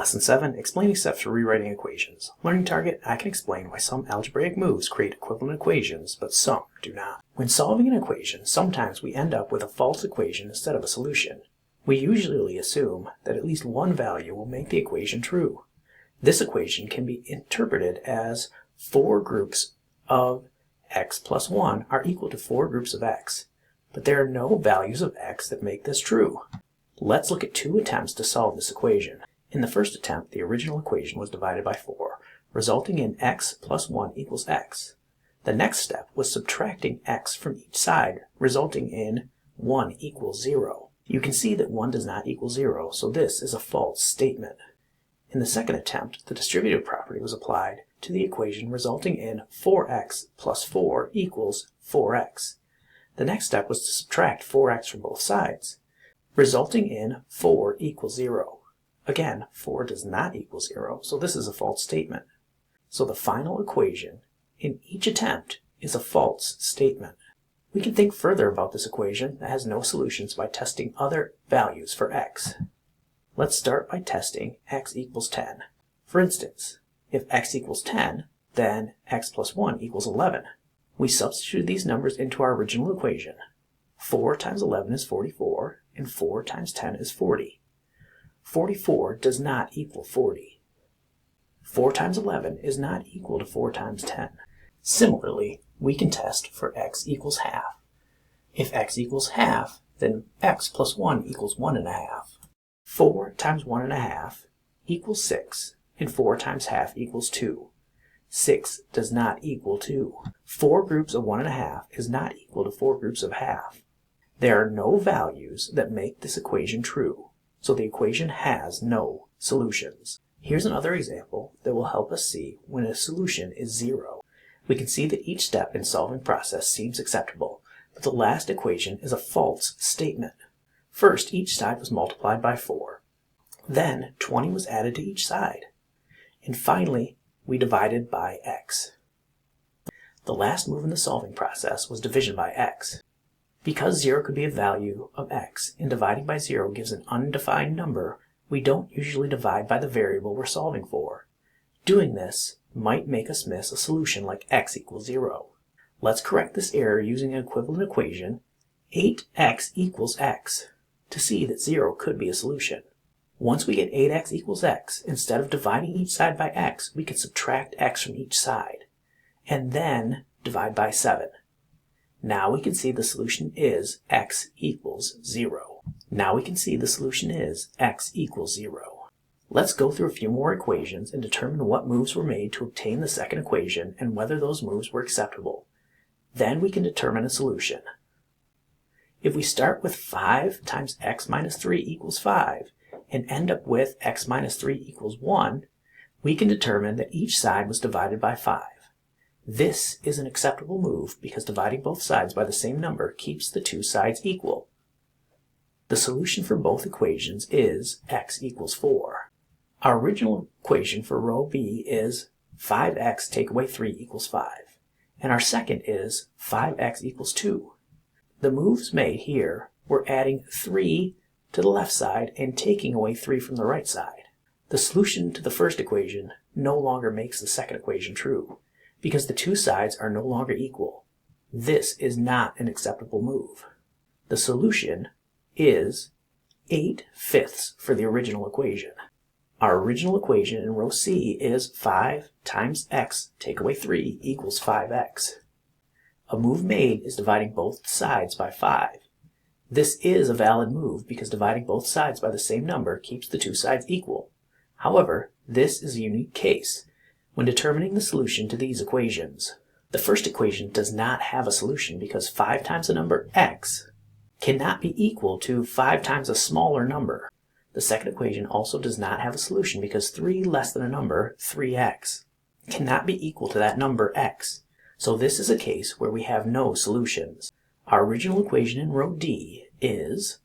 Lesson 7, Explaining Steps for Rewriting Equations. Learning target, I can explain why some algebraic moves create equivalent equations, but some do not. When solving an equation, sometimes we end up with a false equation instead of a solution. We usually assume that at least one value will make the equation true. This equation can be interpreted as 4 groups of x plus 1 are equal to 4 groups of x, but there are no values of x that make this true. Let's look at 2 attempts to solve this equation. In the first attempt, the original equation was divided by 4, resulting in x plus 1 equals x. The next step was subtracting x from each side, resulting in 1 equals 0. You can see that 1 does not equal 0, so this is a false statement. In the second attempt, the distributive property was applied to the equation, resulting in 4x plus 4 equals 4x. The next step was to subtract 4x from both sides, resulting in 4 equals 0. Again, 4 does not equal 0, so this is a false statement. So the final equation in each attempt is a false statement. We can think further about this equation that has no solutions by testing other values for x. Let's start by testing x equals 10. For instance, if x equals 10, then x plus 1 equals 11. We substitute these numbers into our original equation. 4 times 11 is 44, and 4 times 10 is 40. 44 does not equal 40. 4 times 11 is not equal to 4 times 10. Similarly, we can test for x equals half. If x equals half, then x plus 1 equals 1 1/2. 4 times 1 1/2 equals 6, and 4 times half equals 2. 6 does not equal 2. 4 groups of 1 1/2 is not equal to 4 groups of half. There are no values that make this equation true, so the equation has no solutions. Here's another example that will help us see when a solution is 0. We can see that each step in solving process seems acceptable, but the last equation is a false statement. First, each side was multiplied by 4. Then, 20 was added to each side. And finally, we divided by x. The last move in the solving process was division by x. Because 0 could be a value of x, and dividing by 0 gives an undefined number, we don't usually divide by the variable we're solving for. Doing this might make us miss a solution like x equals 0. Let's correct this error using an equivalent equation, 8x equals x, to see that 0 could be a solution. Once we get 8x equals x, instead of dividing each side by x, we can subtract x from each side, and then divide by 7. Now we can see the solution is x equals 0. Let's go through a few more equations and determine what moves were made to obtain the second equation and whether those moves were acceptable. Then we can determine a solution. If we start with 5 times x minus 3 equals 5 and end up with x minus 3 equals 1, we can determine that each side was divided by 5. This is an acceptable move because dividing both sides by the same number keeps the two sides equal. The solution for both equations is x equals 4. Our original equation for row B is 5x take away 3 equals 5, and our second is 5x equals 2. The moves made here were adding 3 to the left side and taking away 3 from the right side. The solution to the first equation no longer makes the second equation true, because the two sides are no longer equal. This is not an acceptable move. The solution is 8/5 for the original equation. Our original equation in row C is 5 times x take away 3 equals 5x. A move made is dividing both sides by 5. This is a valid move because dividing both sides by the same number keeps the two sides equal. However, this is a unique case when determining the solution to these equations. The first equation does not have a solution because 5 times the number x cannot be equal to 5 times a smaller number. The second equation also does not have a solution because 3 less than a number, 3x, cannot be equal to that number x. So this is a case where we have no solutions. Our original equation in row D is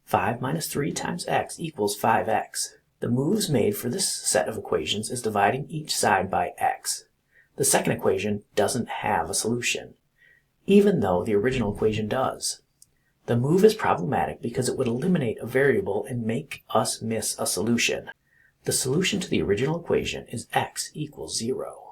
5 minus 3 times x equals 5x. The moves made for this set of equations is dividing each side by x. The second equation doesn't have a solution, even though the original equation does. The move is problematic because it would eliminate a variable and make us miss a solution. The solution to the original equation is x equals 0.